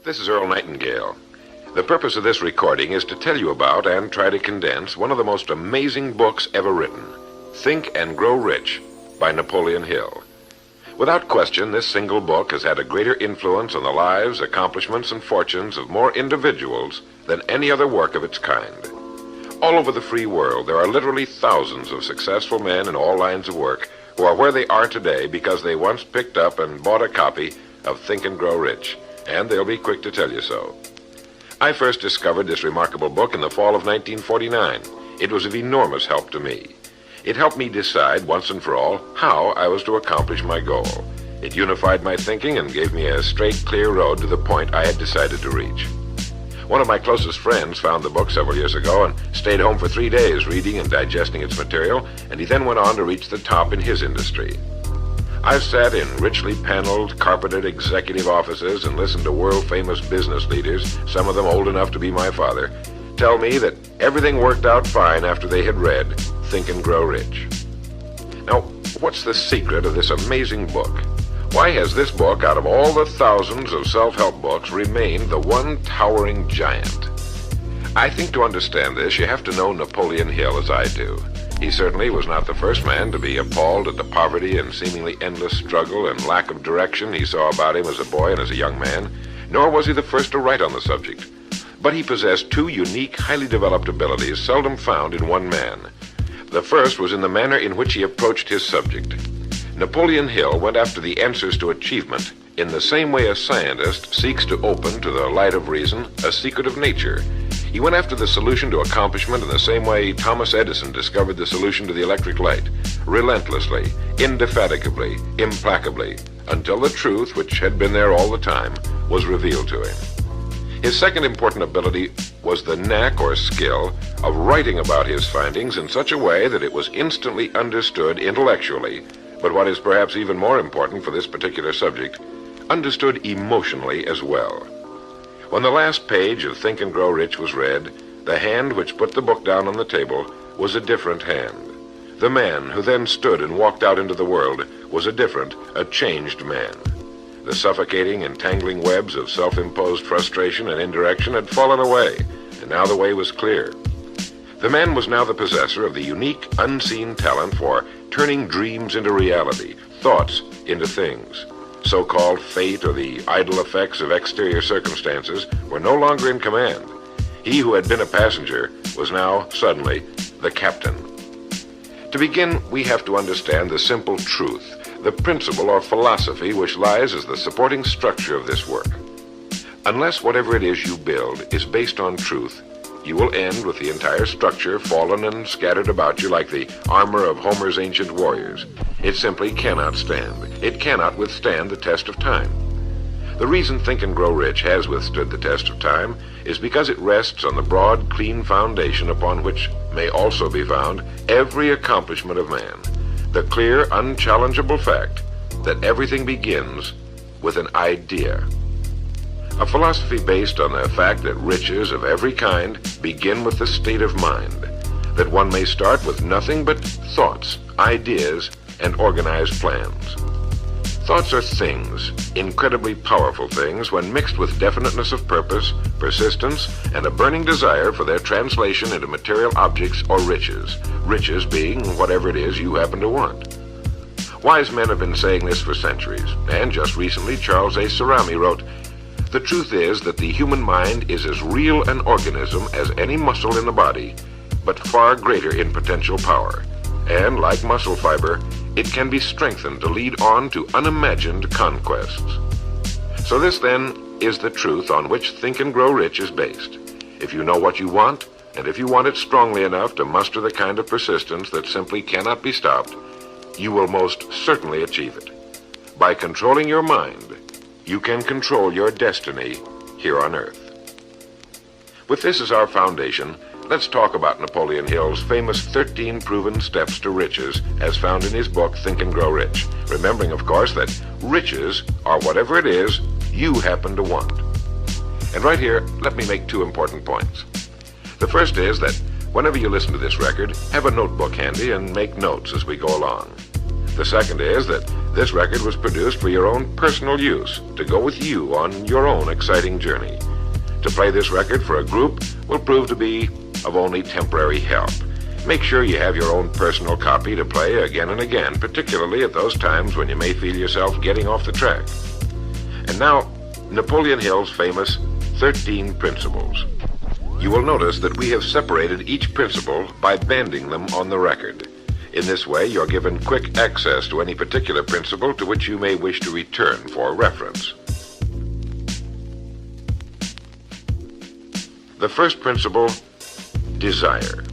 This is Earl Nightingale. The purpose of this recording is to tell you about and try to condense one of the most amazing books ever written, Think and Grow Rich by Napoleon Hill. Without question, this single book has had a greater influence on the lives, accomplishments, and fortunes of more individuals than any other work of its kind. All over the free world, there are literally thousands of successful men in all lines of work who are where they are today because they once picked up and bought a copy of Think and Grow Rich, and they'll be quick to tell you so. I first discovered this remarkable book in the fall of 1949. It was of enormous help to me. It helped me decide once and for all how I was to accomplish my goal. It unified my thinking and gave me a straight, clear road to the point I had decided to reach. One of my closest friends found the book several years ago and stayed home for 3 days reading and digesting its material, and he then went on to reach the top in his industry. I've sat in richly paneled, carpeted executive offices and listened to world-famous business leaders, some of them old enough to be my father, tell me that everything worked out fine after they had read Think and Grow Rich. Now, what's the secret of this amazing book? Why has this book, out of all the thousands of self-help books, remained the one towering giant? I think to understand this, you have to know Napoleon Hill as I do. He certainly was not the first man to be appalled at the poverty and seemingly endless struggle and lack of direction he saw about him as a boy and as a young man, nor was he the first to write on the subject. But he possessed two unique, highly developed abilities seldom found in one man. The first was in the manner in which he approached his subject. Napoleon Hill went after the answers to achievement in the same way a scientist seeks to open to the light of reason a secret of nature. He went after the solution to accomplishment in the same way Thomas Edison discovered the solution to the electric light, relentlessly, indefatigably, implacably, until the truth, which had been there all the time, was revealed to him. His second important ability was the knack or skill of writing about his findings in such a way that it was instantly understood intellectually, but what is perhaps even more important for this particular subject, understood emotionally as well. When the last page of Think and Grow Rich was read, the hand which put the book down on the table was a different hand. The man who then stood and walked out into the world was a changed man. The suffocating, entangling webs of self-imposed frustration and indirection had fallen away, and now the way was clear. The man was now the possessor of the unique, unseen talent for turning dreams into reality, thoughts into things. So-called fate or the idle effects of exterior circumstances were no longer in command. He who had been a passenger was now, suddenly, the captain. To begin, we have to understand the simple truth, the principle or philosophy which lies as the supporting structure of this work. Unless whatever it is you build is based on truth, you will end with the entire structure fallen and scattered about you like the armor of Homer's ancient warriors. It simply cannot stand. It cannot withstand the test of time. The reason Think and Grow Rich has withstood the test of time is because it rests on the broad, clean foundation upon which may also be found every accomplishment of man. The clear, unchallengeable fact that everything begins with an idea. A philosophy based on the fact that riches of every kind begin with the state of mind, that one may start with nothing but thoughts, ideas, and organized plans. Thoughts are things, incredibly powerful things, when mixed with definiteness of purpose, persistence, and a burning desire for their translation into material objects or riches, riches being whatever it is you happen to want. Wise men have been saying this for centuries, and just recently Charles A. Cerami wrote, "The truth is that the human mind is as real an organism as any muscle in the body, but far greater in potential power, and like muscle fiber, it can be strengthened to lead on to unimagined conquests." So this, then, is the truth on which Think and Grow Rich is based. If you know what you want, and if you want it strongly enough to muster the kind of persistence that simply cannot be stopped, you will most certainly achieve it. By controlling your mind, you can control your destiny here on Earth. With this as our foundation, let's talk about Napoleon Hill's famous 13 proven steps to riches as found in his book Think and Grow Rich, remembering, of course, that riches are whatever it is you happen to want. And right here, let me make two important points. The first is that whenever you listen to this record, have a notebook handy and make notes as we go along. The second is that This record was produced for your own personal use, to go with you on your own exciting journey. To play this record for a group will prove to be of only temporary help. Make sure you have your own personal copy to play again and again, particularly at those times when you may feel yourself getting off the track. And now, Napoleon Hill's famous 13 Principles. You will notice that we have separated each principle by banding them on the record. In this way, you're given quick access to any particular principle to which you may wish to return for reference. The first principle, desire.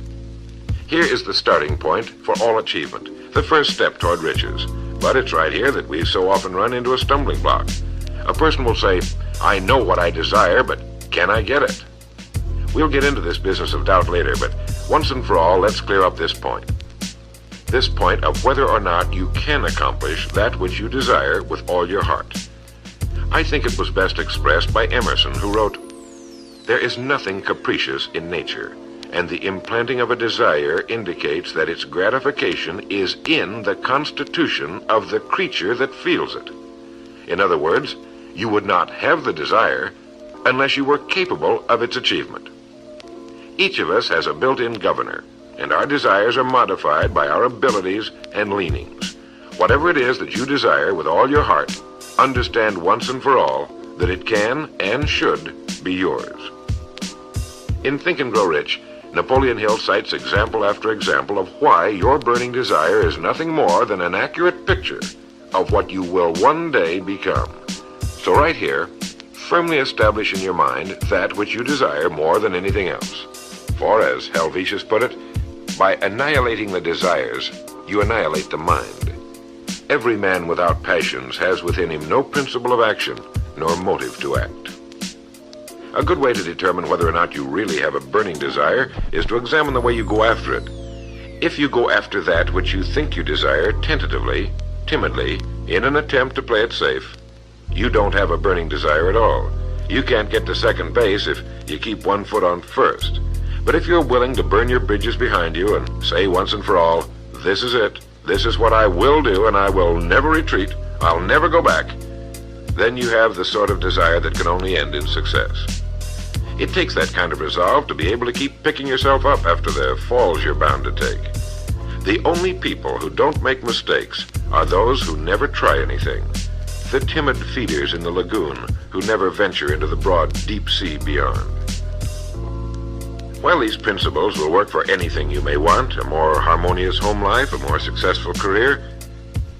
Here is the starting point for all achievement, the first step toward riches. But it's right here that we so often run into a stumbling block. A person will say, I know what I desire, but can I get it? We'll get into this business of doubt later, but once and for all, let's clear up this point. This point of whether or not you can accomplish that which you desire with all your heart. I think it was best expressed by Emerson, who wrote, "There is nothing capricious in nature, and the implanting of a desire indicates that its gratification is in the constitution of the creature that feels it." In other words, you would not have the desire unless you were capable of its achievement. Each of us has a built-in governor, and our desires are modified by our abilities and leanings. Whatever it is that you desire with all your heart, understand once and for all that it can and should be yours. In Think and Grow Rich, Napoleon Hill cites example after example of why your burning desire is nothing more than an accurate picture of what you will one day become. So right here, firmly establish in your mind that which you desire more than anything else. For, as Helvetius put it, by annihilating the desires, you annihilate the mind. Every man without passions has within him no principle of action, nor motive to act. A good way to determine whether or not you really have a burning desire is to examine the way you go after it. If you go after that which you think you desire tentatively, timidly, in an attempt to play it safe, you don't have a burning desire at all. You can't get to second base if you keep one foot on first. But if you're willing to burn your bridges behind you and say once and for all, this is it, this is what I will do, and I will never retreat, I'll never go back, then you have the sort of desire that can only end in success. It takes that kind of resolve to be able to keep picking yourself up after the falls you're bound to take. The only people who don't make mistakes are those who never try anything. The timid feeders in the lagoon who never venture into the broad deep sea beyond. While these principles will work for anything you may want, a more harmonious home life, a more successful career,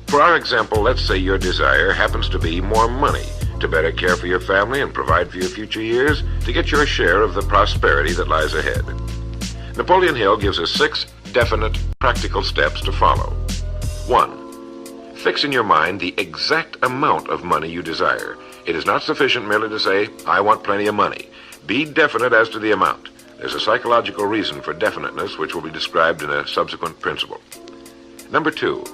for our example, let's say your desire happens to be more money, to better care for your family and provide for your future years, to get your share of the prosperity that lies ahead. Napoleon Hill gives us 6 definite, practical steps to follow. 1. Fix in your mind the exact amount of money you desire. It is not sufficient merely to say, I want plenty of money. Be definite as to the amount. There's a psychological reason for definiteness, which will be described in a subsequent principle. Number 2,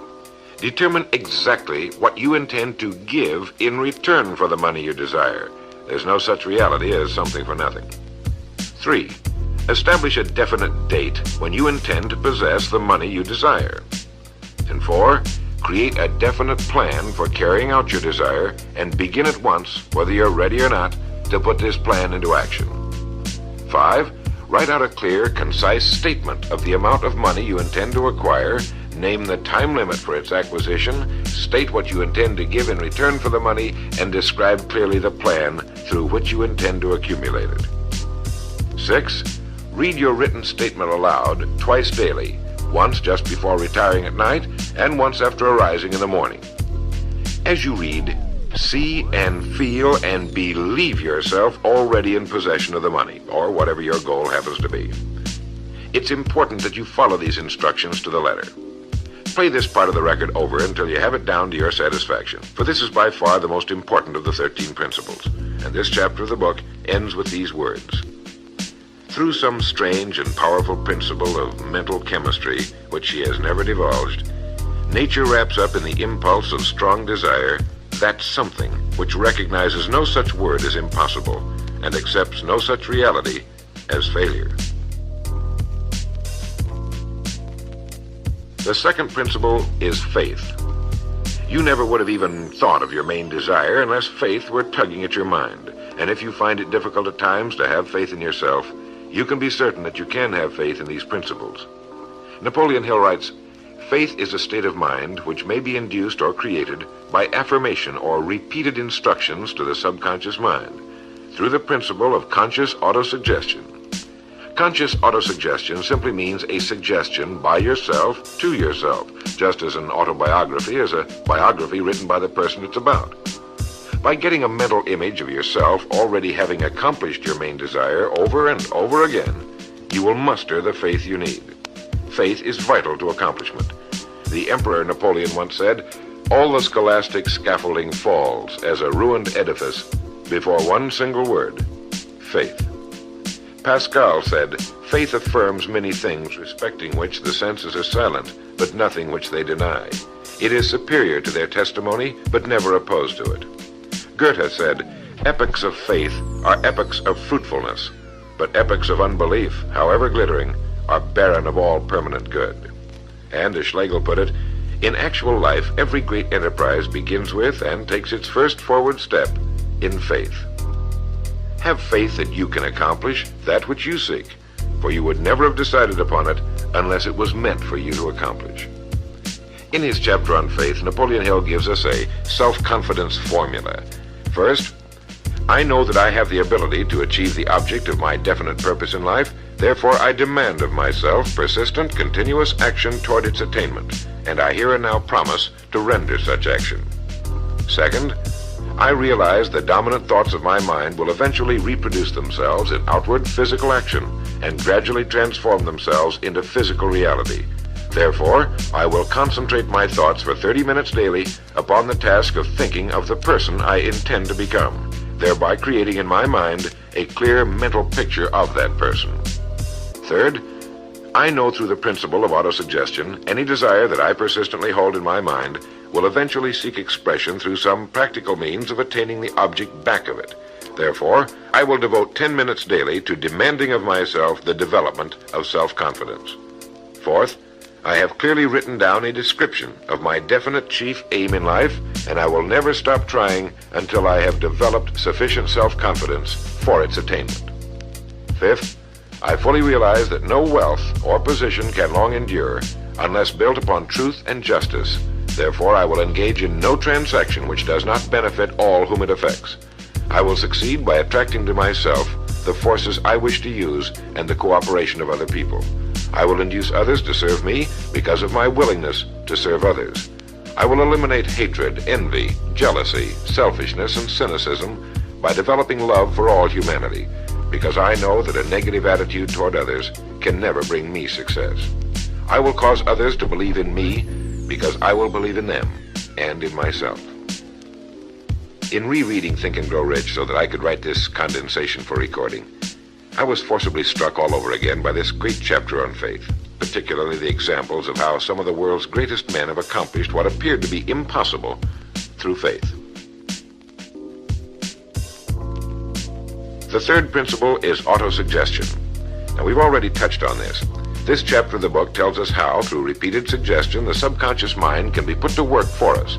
determine exactly what you intend to give in return for the money you desire. There's no such reality as something for nothing. 3, establish a definite date when you intend to possess the money you desire. And 4, create a definite plan for carrying out your desire and begin at once, whether you're ready or not, to put this plan into action. 5, write out a clear, concise statement of the amount of money you intend to acquire, name the time limit for its acquisition, state what you intend to give in return for the money, and describe clearly the plan through which you intend to accumulate it. 6, read your written statement aloud twice daily, once just before retiring at night and once after arising in the morning. As you read, see and feel and believe yourself already in possession of the money, or whatever your goal happens to be. It's important that you follow these instructions to the letter. Play this part of the record over until you have it down to your satisfaction, for this is by far the most important of the 13 principles, and this chapter of the book ends with these words. Through some strange and powerful principle of mental chemistry, which she has never divulged, nature wraps up in the impulse of strong desire that something which recognizes no such word as impossible and accepts no such reality as failure. The second principle is faith. You never would have even thought of your main desire unless faith were tugging at your mind. And if you find it difficult at times to have faith in yourself, you can be certain that you can have faith in these principles. Napoleon Hill writes, "Faith is a state of mind which may be induced or created by affirmation or repeated instructions to the subconscious mind through the principle of conscious autosuggestion." Conscious autosuggestion simply means a suggestion by yourself to yourself, just as an autobiography is a biography written by the person it's about. By getting a mental image of yourself already having accomplished your main desire over and over again, you will muster the faith you need. Faith is vital to accomplishment. The Emperor Napoleon once said, "All the scholastic scaffolding falls as a ruined edifice before one single word, faith." Pascal said, "Faith affirms many things respecting which the senses are silent, but nothing which they deny. It is superior to their testimony, but never opposed to it." Goethe said, "Epochs of faith are epochs of fruitfulness, but epochs of unbelief, however glittering, are barren of all permanent good." And as Schlegel put it, "In actual life, every great enterprise begins with and takes its first forward step in faith." Have faith that you can accomplish that which you seek, for you would never have decided upon it unless it was meant for you to accomplish. In his chapter on faith, Napoleon Hill gives us a self-confidence formula. First, I know that I have the ability to achieve the object of my definite purpose in life, therefore I demand of myself persistent, continuous action toward its attainment, and I here and now promise to render such action. Second, I realize the dominant thoughts of my mind will eventually reproduce themselves in outward physical action and gradually transform themselves into physical reality. Therefore, I will concentrate my thoughts for 30 minutes daily upon the task of thinking of the person I intend to become, thereby creating in my mind a clear mental picture of that person. Third, I know through the principle of autosuggestion, any desire that I persistently hold in my mind will eventually seek expression through some practical means of attaining the object back of it. Therefore, I will devote 10 minutes daily to demanding of myself the development of self-confidence. Fourth, I have clearly written down a description of my definite chief aim in life, and I will never stop trying until I have developed sufficient self-confidence for its attainment. Fifth, I fully realize that no wealth or position can long endure unless built upon truth and justice. Therefore, I will engage in no transaction which does not benefit all whom it affects. I will succeed by attracting to myself the forces I wish to use and the cooperation of other people. I will induce others to serve me because of my willingness to serve others. I will eliminate hatred, envy, jealousy, selfishness, and cynicism by developing love for all humanity, because I know that a negative attitude toward others can never bring me success. I will cause others to believe in me because I will believe in them and in myself. In rereading Think and Grow Rich so that I could write this condensation for recording, I was forcibly struck all over again by this great chapter on faith, particularly the examples of how some of the world's greatest men have accomplished what appeared to be impossible through faith. The third principle is autosuggestion. Now, we've already touched on this. This chapter of the book tells us how, through repeated suggestion, the subconscious mind can be put to work for us.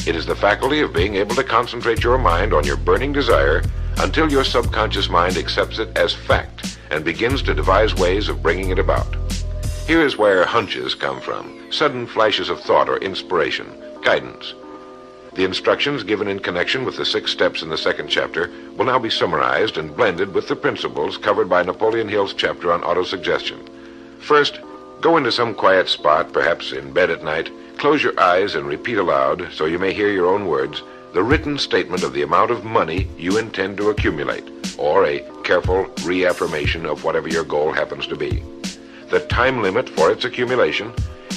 It is the faculty of being able to concentrate your mind on your burning desire until your subconscious mind accepts it as fact and begins to devise ways of bringing it about. Here is where hunches come from, sudden flashes of thought or inspiration, guidance. The instructions given in connection with the 6 steps in the second chapter will now be summarized and blended with the principles covered by Napoleon Hill's chapter on autosuggestion. First, go into some quiet spot, perhaps in bed at night, close your eyes and repeat aloud, so you may hear your own words, the written statement of the amount of money you intend to accumulate, or a careful reaffirmation of whatever your goal happens to be, the time limit for its accumulation,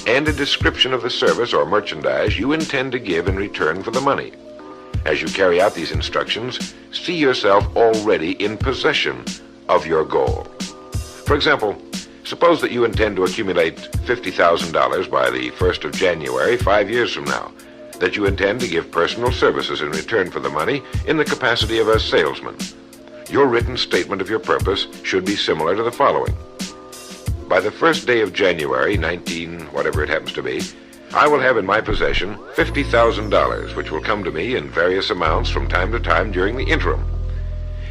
and a description of the service or merchandise you intend to give in return for the money. As you carry out these instructions, see yourself already in possession of your goal. For example, suppose that you intend to accumulate $50,000 by the 1st of January 5 years from now, that you intend to give personal services in return for the money in the capacity of a salesman. Your written statement of your purpose should be similar to the following. By the 1st day of January, 19, whatever it happens to be, I will have in my possession $50,000, which will come to me in various amounts from time to time during the interim.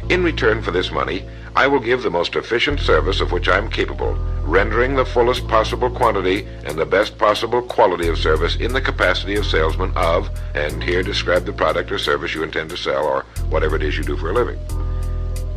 In return for this money, I will give the most efficient service of which I am capable, rendering the fullest possible quantity and the best possible quality of service in the capacity of salesman of, and here describe the product or service you intend to sell or whatever it is you do for a living.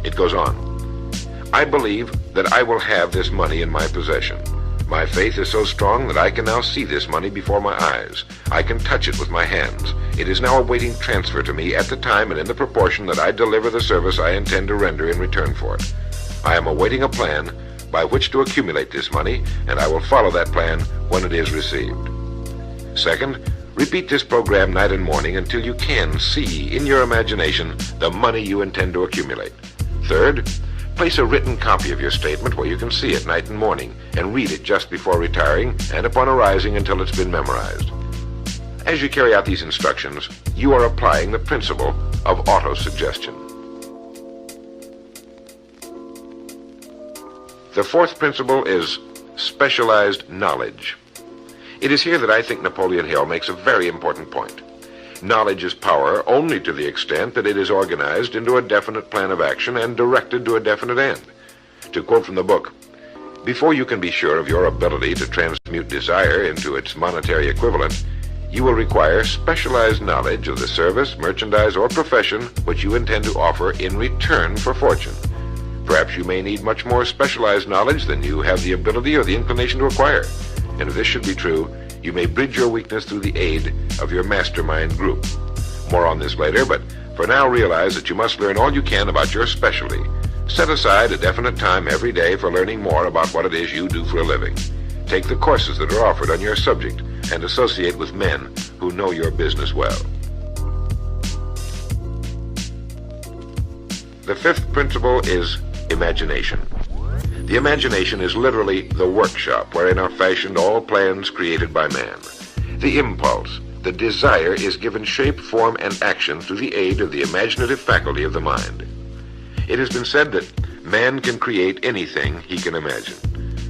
It goes on. I believe that I will have this money in my possession. My faith is so strong that I can now see this money before my eyes. I can touch it with my hands. It is now awaiting transfer to me at the time and in the proportion that I deliver the service I intend to render in return for it. I am awaiting a plan by which to accumulate this money, and I will follow that plan when it is received. Second, repeat this program night and morning until you can see in your imagination the money you intend to accumulate. Third, place a written copy of your statement where you can see it night and morning and read it just before retiring and upon arising until it's been memorized. As you carry out these instructions, you are applying the principle of autosuggestion. The fourth principle is specialized knowledge. It is here that I think Napoleon Hill makes a very important point. Knowledge is power only to the extent that it is organized into a definite plan of action and directed to a definite end. To quote from the book, before you can be sure of your ability to transmute desire into its monetary equivalent, you will require specialized knowledge of the service, merchandise, or profession which you intend to offer in return for fortune. Perhaps you may need much more specialized knowledge than you have the ability or the inclination to acquire. And if this should be true, you may bridge your weakness through the aid of your mastermind group. More on this later, but for now realize that you must learn all you can about your specialty. Set aside a definite time every day for learning more about what it is you do for a living. Take the courses that are offered on your subject and associate with men who know your business well. The fifth principle is imagination. The imagination is literally the workshop wherein are fashioned all plans created by man. The impulse, the desire is given shape, form, and action through the aid of the imaginative faculty of the mind. It has been said that man can create anything he can imagine.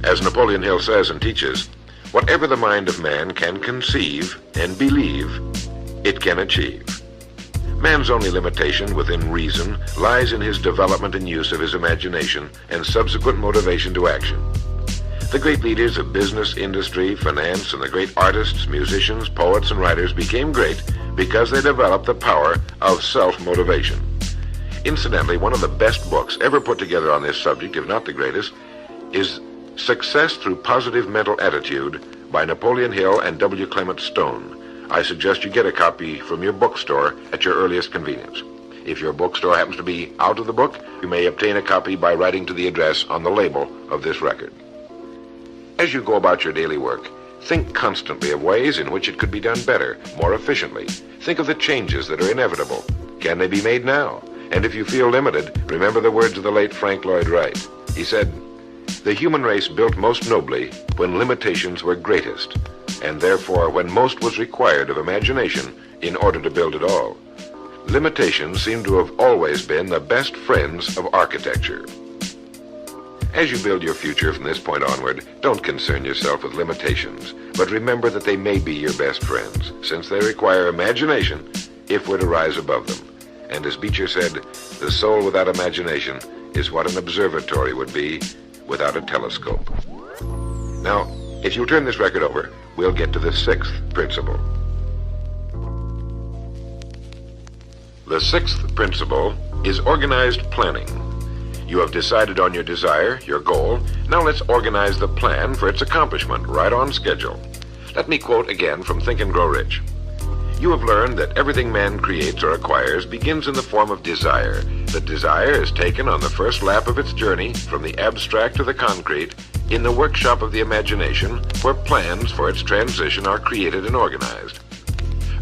As Napoleon Hill says and teaches, whatever the mind of man can conceive and believe, it can achieve. Man's only limitation within reason lies in his development and use of his imagination and subsequent motivation to action. The great leaders of business, industry, finance, and the great artists, musicians, poets, and writers became great because they developed the power of self-motivation. Incidentally, one of the best books ever put together on this subject, if not the greatest, is Success Through Positive Mental Attitude by Napoleon Hill and W. Clement Stone. I suggest you get a copy from your bookstore at your earliest convenience. If your bookstore happens to be out of the book, you may obtain a copy by writing to the address on the label of this record. As you go about your daily work, think constantly of ways in which it could be done better, more efficiently. Think of the changes that are inevitable. Can they be made now? And if you feel limited, remember the words of the late Frank Lloyd Wright. He said, "The human race built most nobly when limitations were greatest, and therefore when most was required of imagination in order to build it all. Limitations seem to have always been the best friends of architecture." As you build your future from this point onward, don't concern yourself with limitations, but remember that they may be your best friends, since they require imagination if we're to rise above them. And as Beecher said, the soul without imagination is what an observatory would be without a telescope. Now, if you'll turn this record over, we'll get to the sixth principle. The sixth principle is organized planning. You have decided on your desire, your goal. Now let's organize the plan for its accomplishment right on schedule. Let me quote again from Think and Grow Rich. You have learned that everything man creates or acquires begins in the form of desire. The desire is taken on the first lap of its journey from the abstract to the concrete in the workshop of the imagination, where plans for its transition are created and organized.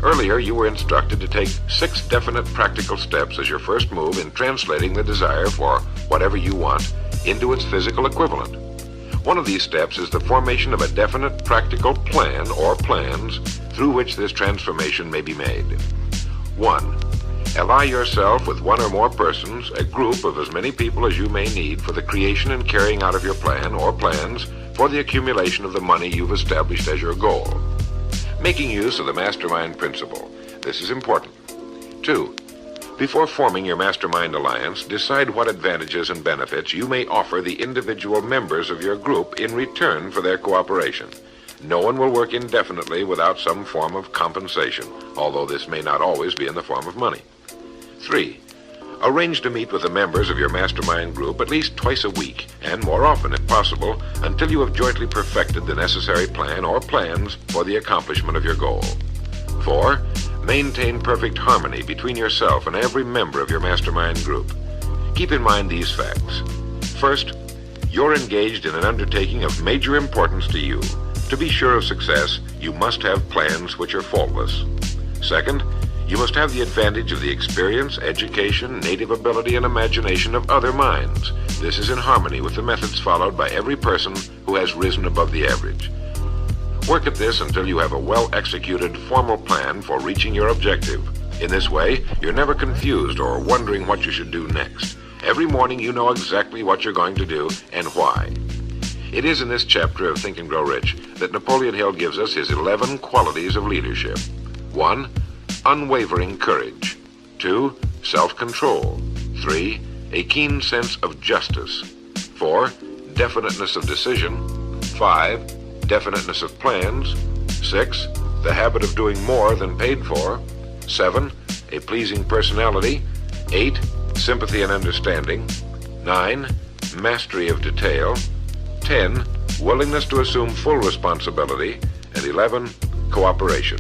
Earlier, you were instructed to take 6 definite practical steps as your first move in translating the desire for whatever you want into its physical equivalent. One of these steps is the formation of a definite practical plan or plans through which this transformation may be made. 1. Ally yourself with one or more persons, a group of as many people as you may need for the creation and carrying out of your plan or plans for the accumulation of the money you've established as your goal. Making use of the mastermind principle. This is important. 2. Before forming your mastermind alliance, decide what advantages and benefits you may offer the individual members of your group in return for their cooperation. No one will work indefinitely without some form of compensation, although this may not always be in the form of money. 3. Arrange to meet with the members of your mastermind group at least twice a week, and more often if possible, until you have jointly perfected the necessary plan or plans for the accomplishment of your goal. 4. Maintain perfect harmony between yourself and every member of your mastermind group. Keep in mind these facts. First, you're engaged in an undertaking of major importance to you. To be sure of success, you must have plans which are faultless. Second, you must have the advantage of the experience, education, native ability, and imagination of other minds. This is in harmony with the methods followed by every person who has risen above the average. Work at this until you have a well-executed, formal plan for reaching your objective. In this way, you're never confused or wondering what you should do next. Every morning you know exactly what you're going to do and why. It is in this chapter of Think and Grow Rich that Napoleon Hill gives us his 11 qualities of leadership. 1. Unwavering courage. 2. Self-control. 3. A keen sense of justice. 4. Definiteness of decision. 5. Definiteness of plans. 6. The habit of doing more than paid for. 7. A pleasing personality. 8. Sympathy and understanding. 9. Mastery of detail. 10. Willingness to assume full responsibility. And 11. Cooperation.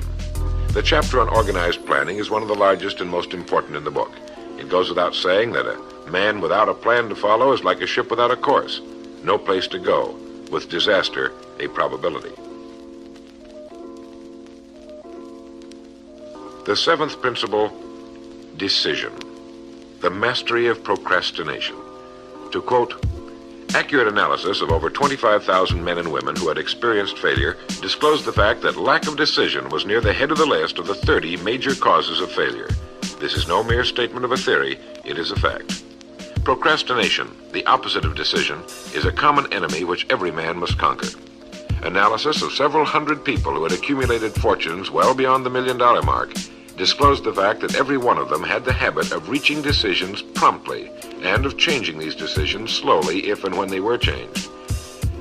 The chapter on organized planning is one of the largest and most important in the book. It goes without saying that a man without a plan to follow is like a ship without a course. No place to go, with disaster a probability. The 7th principle, decision. The mastery of procrastination. To quote, accurate analysis of over 25,000 men and women who had experienced failure disclosed the fact that lack of decision was near the head of the list of the 30 major causes of failure. This is no mere statement of a theory, it is a fact. Procrastination, the opposite of decision, is a common enemy which every man must conquer. Analysis of several hundred people who had accumulated fortunes well beyond the $1 million mark disclosed the fact that every one of them had the habit of reaching decisions promptly and of changing these decisions slowly if and when they were changed.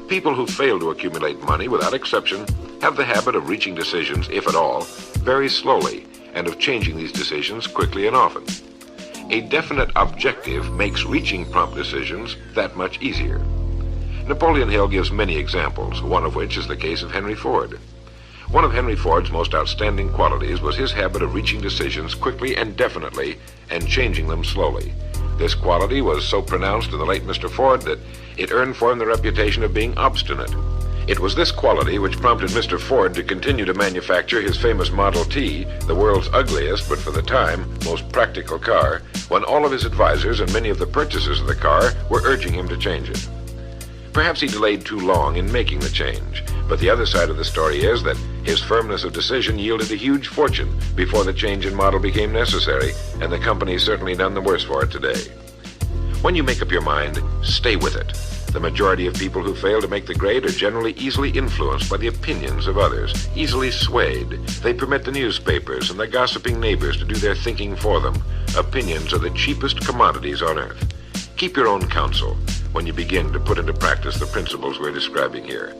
People who fail to accumulate money without exception have the habit of reaching decisions, if at all, very slowly and of changing these decisions quickly and often. A definite objective makes reaching prompt decisions that much easier. Napoleon Hill gives many examples, one of which is the case of Henry Ford. One of Henry Ford's most outstanding qualities was his habit of reaching decisions quickly and definitely and changing them slowly. This quality was so pronounced in the late Mr. Ford that it earned for him the reputation of being obstinate. It was this quality which prompted Mr. Ford to continue to manufacture his famous Model T, the world's ugliest but for the time most practical car, when all of his advisors and many of the purchasers of the car were urging him to change it. Perhaps he delayed too long in making the change, but the other side of the story is that his firmness of decision yielded a huge fortune before the change in model became necessary, and the company is certainly none the worse for it today. When you make up your mind, stay with it. The majority of people who fail to make the grade are generally easily influenced by the opinions of others, easily swayed. They permit the newspapers and the gossiping neighbors to do their thinking for them. Opinions are the cheapest commodities on earth. Keep your own counsel when you begin to put into practice the principles we're describing here.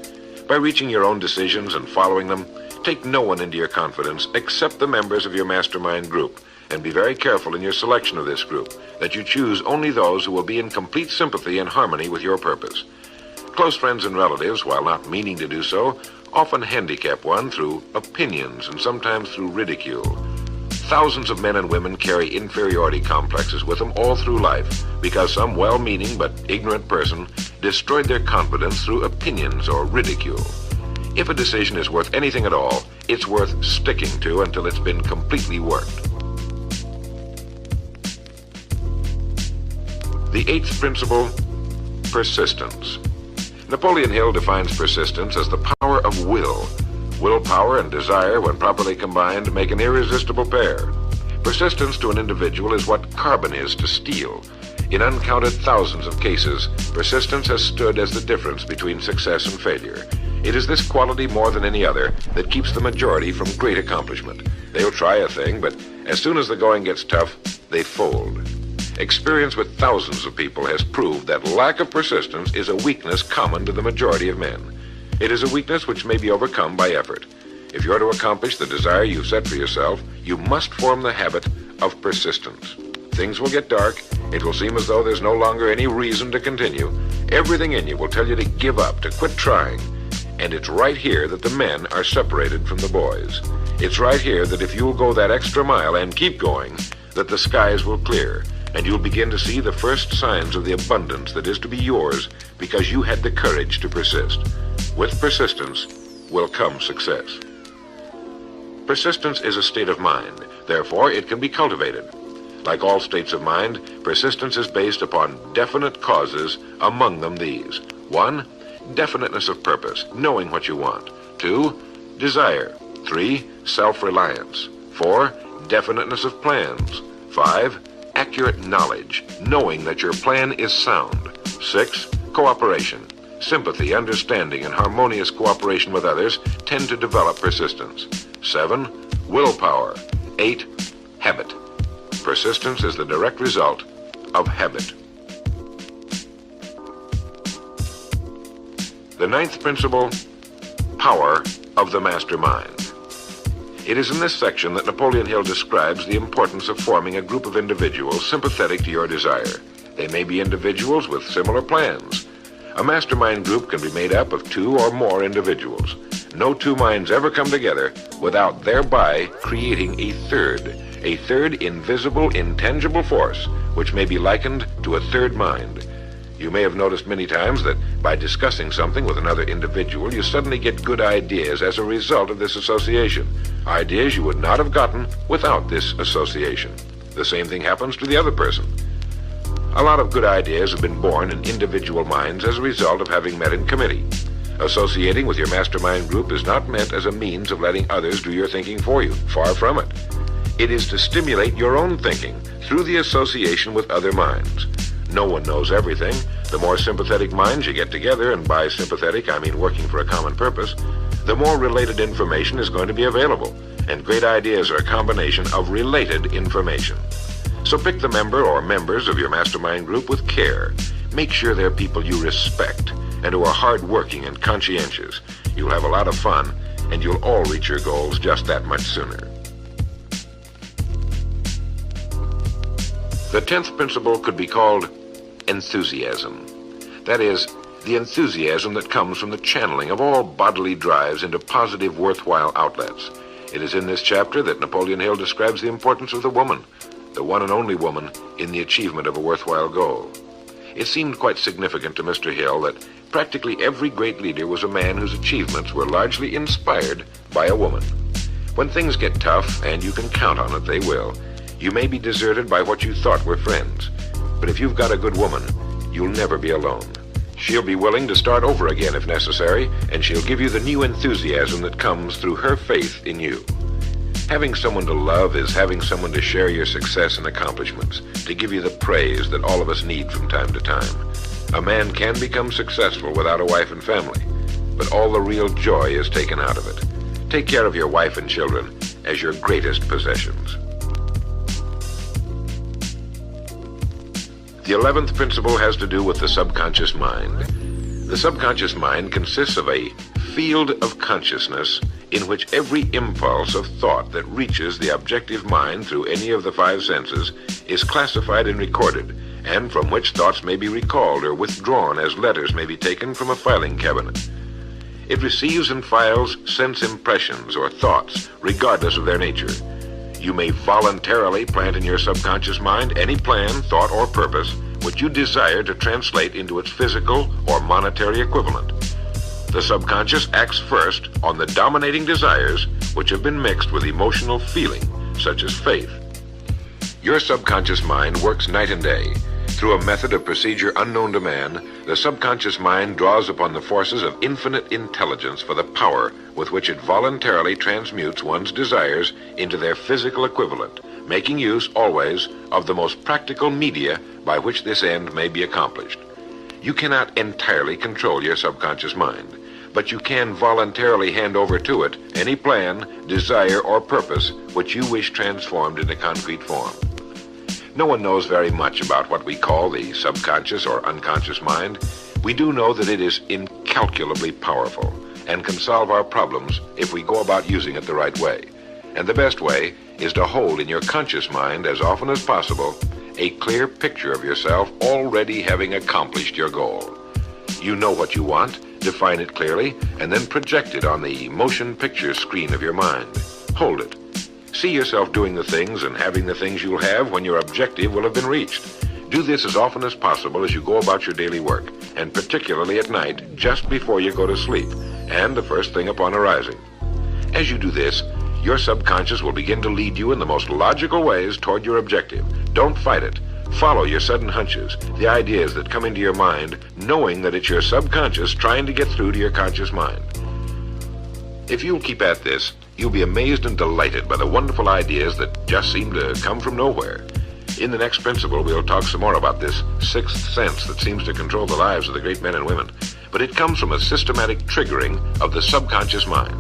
By reaching your own decisions and following them, take no one into your confidence except the members of your mastermind group, and be very careful in your selection of this group, that you choose only those who will be in complete sympathy and harmony with your purpose. Close friends and relatives, while not meaning to do so, often handicap one through opinions and sometimes through ridicule. Thousands of men and women carry inferiority complexes with them all through life because some well-meaning but ignorant person destroyed their confidence through opinions or ridicule. If a decision is worth anything at all, it's worth sticking to until it's been completely worked. The 8th principle, persistence. Napoleon Hill defines persistence as the power of will. Willpower and desire, when properly combined, make an irresistible pair. Persistence to an individual is what carbon is to steel. In uncounted thousands of cases, persistence has stood as the difference between success and failure. It is this quality more than any other that keeps the majority from great accomplishment. They'll try a thing, but as soon as the going gets tough, they fold. Experience with thousands of people has proved that lack of persistence is a weakness common to the majority of men. It is a weakness which may be overcome by effort. If you're to accomplish the desire you've set for yourself, you must form the habit of persistence. Things will get dark. It will seem as though there's no longer any reason to continue. Everything in you will tell you to give up, to quit trying. And it's right here that the men are separated from the boys. It's right here that if you'll go that extra mile and keep going, that the skies will clear, and you'll begin to see the first signs of the abundance that is to be yours because you had the courage to persist. With persistence will come success. Persistence is a state of mind. Therefore, it can be cultivated. Like all states of mind, persistence is based upon definite causes, among them these. 1, definiteness of purpose, knowing what you want. 2, desire. 3, self-reliance. 4, definiteness of plans. 5, accurate knowledge, knowing that your plan is sound. 6, cooperation. Sympathy, understanding, and harmonious cooperation with others tend to develop persistence. 7, willpower. 8, habit. Persistence is the direct result of habit. The 9th principle, power of the mastermind. It is in this section that Napoleon Hill describes the importance of forming a group of individuals sympathetic to your desire. They may be individuals with similar plans. A mastermind group can be made up of 2 or more individuals. No 2 minds ever come together without thereby creating a third invisible, intangible force, which may be likened to a third mind. You may have noticed many times that by discussing something with another individual, you suddenly get good ideas as a result of this association. Ideas you would not have gotten without this association. The same thing happens to the other person. A lot of good ideas have been born in individual minds as a result of having met in committee. Associating with your mastermind group is not meant as a means of letting others do your thinking for you. Far from it. It is to stimulate your own thinking through the association with other minds. No one knows everything. The more sympathetic minds you get together, and by sympathetic I mean working for a common purpose, the more related information is going to be available, and great ideas are a combination of related information. So pick the member or members of your mastermind group with care. Make sure they're people you respect and who are hard-working and conscientious. You'll have a lot of fun, and you'll all reach your goals just that much sooner. The 10th principle could be called enthusiasm. That is, the enthusiasm that comes from the channeling of all bodily drives into positive, worthwhile outlets. It is in this chapter that Napoleon Hill describes the importance of the woman, the one and only woman, in the achievement of a worthwhile goal. It seemed quite significant to Mr. Hill that practically every great leader was a man whose achievements were largely inspired by a woman. When things get tough, and you can count on it, they will, you may be deserted by what you thought were friends. But if you've got a good woman, you'll never be alone. She'll be willing to start over again if necessary, and she'll give you the new enthusiasm that comes through her faith in you. Having someone to love is having someone to share your success and accomplishments, to give you the praise that all of us need from time to time. A man can become successful without a wife and family, but all the real joy is taken out of it. Take care of your wife and children as your greatest possessions. The 11th principle has to do with the subconscious mind. The subconscious mind consists of a field of consciousness in which every impulse of thought that reaches the objective mind through any of the 5 senses is classified and recorded, and from which thoughts may be recalled or withdrawn as letters may be taken from a filing cabinet. It receives and files sense impressions or thoughts, regardless of their nature. You may voluntarily plant in your subconscious mind any plan, thought, or purpose which you desire to translate into its physical or monetary equivalent. The subconscious acts first on the dominating desires which have been mixed with emotional feeling, such as faith. Your subconscious mind works night and day. Through a method of procedure unknown to man, the subconscious mind draws upon the forces of infinite intelligence for the power with which it voluntarily transmutes one's desires into their physical equivalent, making use always of the most practical media by which this end may be accomplished. You cannot entirely control your subconscious mind. but you can voluntarily hand over to it any plan, desire, or purpose which you wish transformed into concrete form. No one knows very much about what we call the subconscious or unconscious mind. We do know that it is incalculably powerful and can solve our problems if we go about using it the right way. And the best way is to hold in your conscious mind as often as possible a clear picture of yourself already having accomplished your goal. You know what you want, define it clearly, and then project it on the motion picture screen of your mind. Hold it. See yourself doing the things and having the things you'll have when your objective will have been reached. Do this as often as possible as you go about your daily work, and particularly at night, just before you go to sleep, and the first thing upon arising. As you do this, your subconscious will begin to lead you in the most logical ways toward your objective. Don't fight it. Follow your sudden hunches, the ideas that come into your mind, knowing that it's your subconscious trying to get through to your conscious mind. If you'll keep at this, you'll be amazed and delighted by the wonderful ideas that just seem to come from nowhere. In the next principle, we'll talk some more about this sixth sense that seems to control the lives of the great men and women, but it comes from a systematic triggering of the subconscious mind.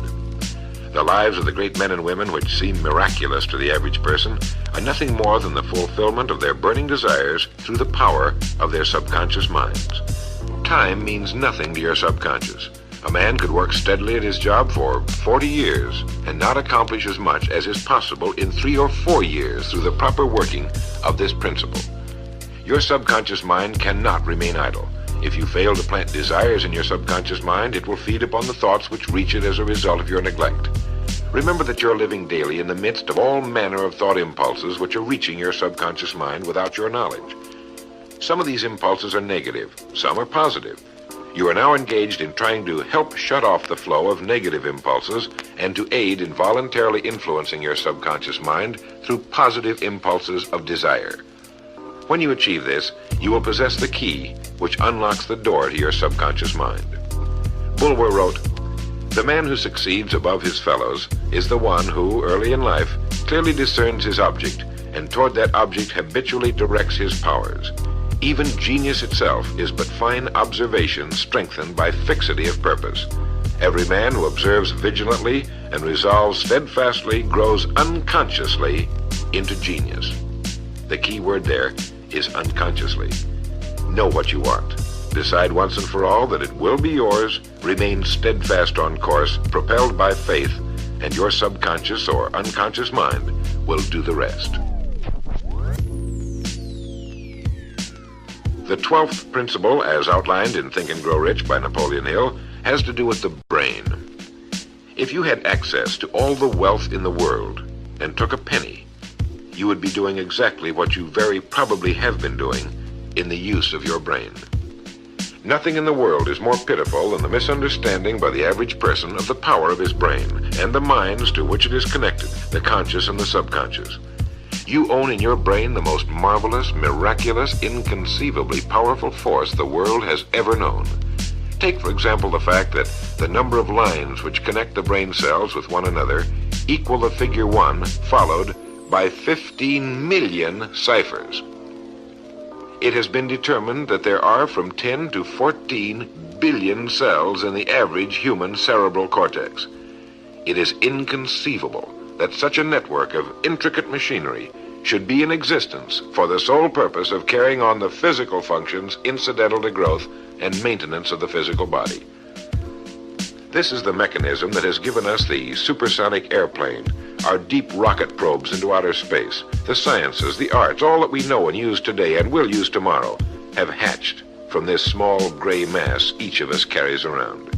The lives of the great men and women, which seem miraculous to the average person, are nothing more than the fulfillment of their burning desires through the power of their subconscious minds. Time means nothing to your subconscious. A man could work steadily at his job for 40 years and not accomplish as much as is possible in 3 or 4 years through the proper working of this principle. Your subconscious mind cannot remain idle. If you fail to plant desires in your subconscious mind, it will feed upon the thoughts which reach it as a result of your neglect. Remember that you're living daily in the midst of all manner of thought impulses which are reaching your subconscious mind without your knowledge. Some of these impulses are negative, some are positive. You are now engaged in trying to help shut off the flow of negative impulses and to aid in voluntarily influencing your subconscious mind through positive impulses of desire. When you achieve this, you will possess the key which unlocks the door to your subconscious mind. Bulwer wrote, "The man who succeeds above his fellows is the one who, early in life, clearly discerns his object and toward that object habitually directs his powers. Even genius itself is but fine observation strengthened by fixity of purpose. Every man who observes vigilantly and resolves steadfastly grows unconsciously into genius." The key word there is unconsciously. Know what you want. Decide once and for all that it will be yours. Remain steadfast on course, propelled by faith, and your subconscious or unconscious mind will do the rest. The 12th principle, as outlined in Think and Grow Rich by Napoleon Hill, has to do with the brain. If you had access to all the wealth in the world and took a penny, you would be doing exactly what you very probably have been doing in the use of your brain. Nothing in the world is more pitiful than the misunderstanding by the average person of the power of his brain and the minds to which it is connected, the conscious and the subconscious. You own in your brain the most marvelous, miraculous, inconceivably powerful force the world has ever known. Take, for example, the fact that the number of lines which connect the brain cells with one another equal the figure 1 followed by 15 million ciphers. It has been determined that there are from 10 to 14 billion cells in the average human cerebral cortex. It is inconceivable that such a network of intricate machinery should be in existence for the sole purpose of carrying on the physical functions incidental to growth and maintenance of the physical body. This is the mechanism that has given us the supersonic airplane, our deep rocket probes into outer space, the sciences, the arts, all that we know and use today and will use tomorrow, have hatched from this small gray mass each of us carries around.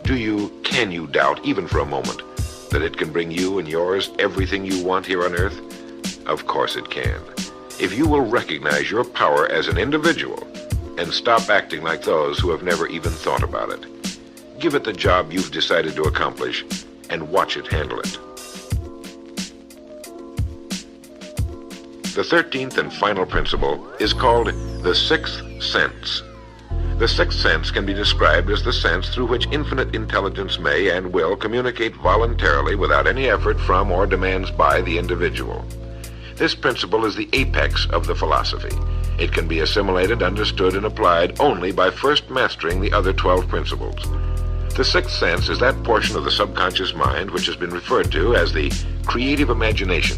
Can you doubt, even for a moment, that it can bring you and yours everything you want here on Earth? Of course it can. If you will recognize your power as an individual and stop acting like those who have never even thought about it. Give it the job you've decided to accomplish and watch it handle it. The 13th and final principle is called the sixth sense. The sixth sense can be described as the sense through which infinite intelligence may and will communicate voluntarily without any effort from or demands by the individual. This principle is the apex of the philosophy. It can be assimilated, understood, and applied only by first mastering the other 12 principles. The sixth sense is that portion of the subconscious mind which has been referred to as the creative imagination.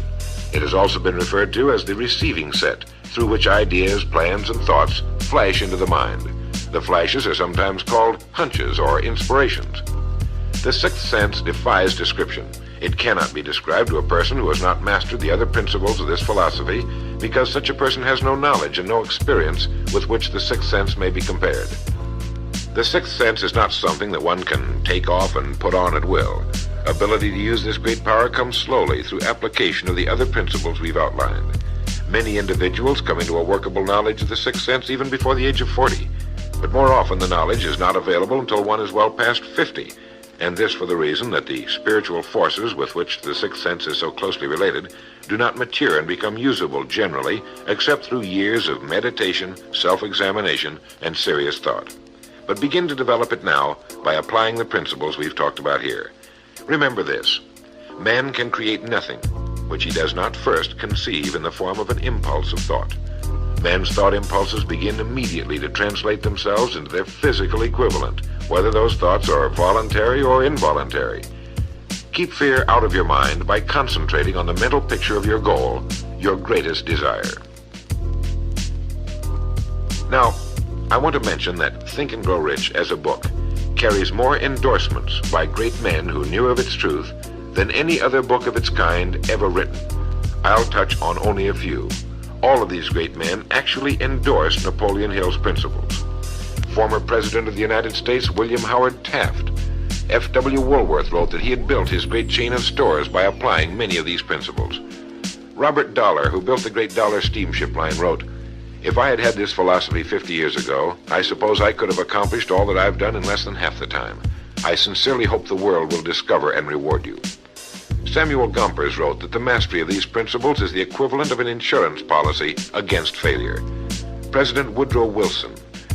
It has also been referred to as the receiving set, through which ideas, plans, and thoughts flash into the mind. The flashes are sometimes called hunches or inspirations. The sixth sense defies description. It cannot be described to a person who has not mastered the other principles of this philosophy, because such a person has no knowledge and no experience with which the sixth sense may be compared. The sixth sense is not something that one can take off and put on at will. Ability to use this great power comes slowly through application of the other principles we've outlined. Many individuals come into a workable knowledge of the sixth sense even before the age of 40, but more often the knowledge is not available until one is well past 50, and this for the reason that the spiritual forces with which the sixth sense is so closely related do not mature and become usable generally except through years of meditation, self-examination, and serious thought. But begin to develop it now by applying the principles we've talked about here. Remember this: man can create nothing which he does not first conceive in the form of an impulse of thought. Man's thought impulses begin immediately to translate themselves into their physical equivalent, whether those thoughts are voluntary or involuntary. Keep fear out of your mind by concentrating on the mental picture of your goal, your greatest desire. Now, I want to mention that Think and Grow Rich as a book carries more endorsements by great men who knew of its truth than any other book of its kind ever written. I'll touch on only a few. All of these great men actually endorsed Napoleon Hill's principles. Former President of the United States William Howard Taft, F.W. Woolworth wrote that he had built his great chain of stores by applying many of these principles. Robert Dollar, who built the great Dollar steamship line, wrote, "If I had had this philosophy 50 years ago, I suppose I could have accomplished all that I've done in less than half the time. I sincerely hope the world will discover and reward you." Samuel Gompers wrote that the mastery of these principles is the equivalent of an insurance policy against failure. President Woodrow Wilson,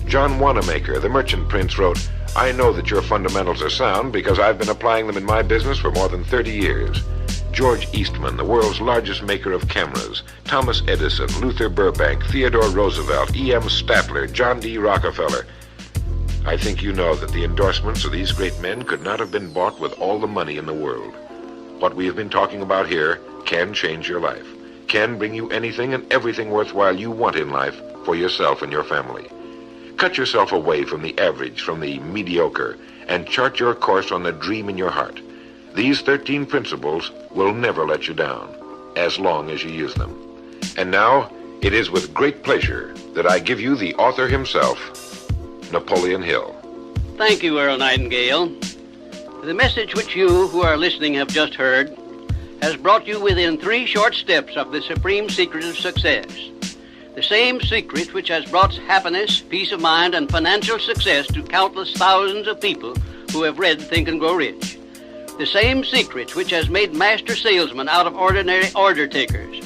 John Wanamaker, the merchant prince, wrote, "I know that your fundamentals are sound because I've been applying them in my business for more than 30 years. George Eastman, the world's largest maker of cameras, Thomas Edison, Luther Burbank, Theodore Roosevelt, E.M. Statler, John D. Rockefeller. I think you know that the endorsements of these great men could not have been bought with all the money in the world. What we have been talking about here can change your life, can bring you anything and everything worthwhile you want in life for yourself and your family. Cut yourself away from the average, from the mediocre, and chart your course on the dream in your heart. These 13 principles will never let you down, as long as you use them. And now, it is with great pleasure that I give you the author himself, Napoleon Hill. Thank you, Earl Nightingale. The message which you who are listening have just heard has brought you within 3 short steps of the supreme secret of success. The same secret which has brought happiness, peace of mind, and financial success to countless thousands of people who have read Think and Grow Rich. The same secret which has made master salesmen out of ordinary order takers.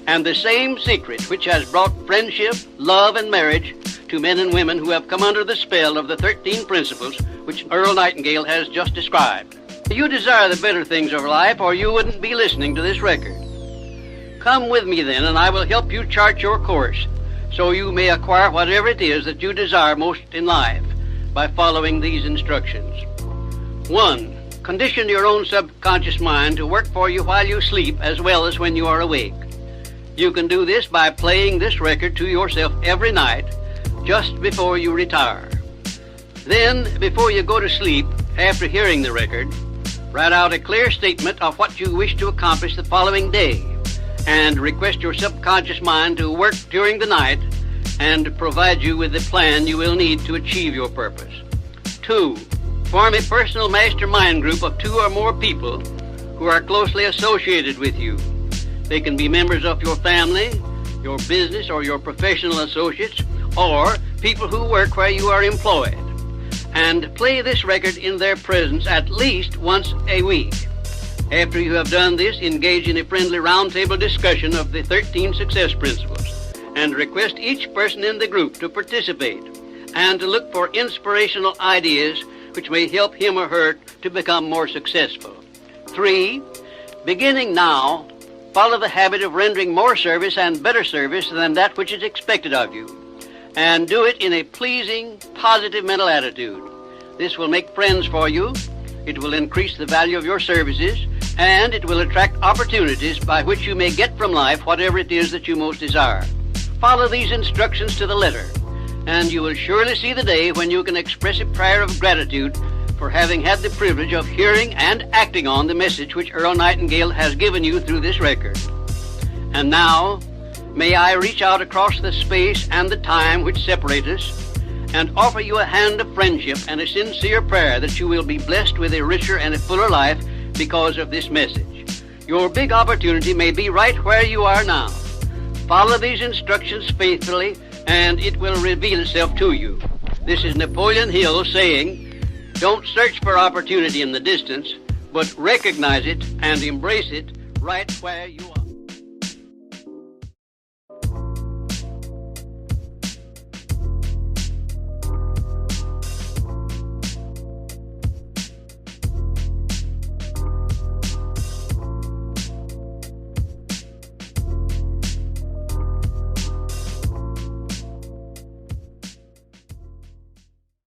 And the same secret which has brought friendship, love, and marriage to men and women who have come under the spell of the 13 principles which Earl Nightingale has just described. You desire the better things of life, or you wouldn't be listening to this record. Come with me then, and I will help you chart your course so you may acquire whatever it is that you desire most in life by following these instructions. 1. Condition your own subconscious mind to work for you while you sleep as well as when you are awake. You can do this by playing this record to yourself every night just before you retire. Then, before you go to sleep, after hearing the record, write out a clear statement of what you wish to accomplish the following day and request your subconscious mind to work during the night and provide you with the plan you will need to achieve your purpose. 2. Form a personal mastermind group of 2 or more people who are closely associated with you. They can be members of your family, your business, or your professional associates, or people who work where you are employed. And play this record in their presence at least once a week. After you have done this, engage in a friendly roundtable discussion of the 13 success principles and request each person in the group to participate and to look for inspirational ideas which may help him or her to become more successful. 3. Beginning now, follow the habit of rendering more service and better service than that which is expected of you, and do it in a pleasing, positive mental attitude. This will make friends for you, it will increase the value of your services, and it will attract opportunities by which you may get from life whatever it is that you most desire. Follow these instructions to the letter, and you will surely see the day when you can express a prayer of gratitude for having had the privilege of hearing and acting on the message which Earl Nightingale has given you through this record. And now, may I reach out across the space and the time which separate us and offer you a hand of friendship and a sincere prayer that you will be blessed with a richer and a fuller life because of this message. Your big opportunity may be right where you are now. Follow these instructions faithfully, and it will reveal itself to you. This is Napoleon Hill saying, don't search for opportunity in the distance, but recognize it and embrace it right where you are.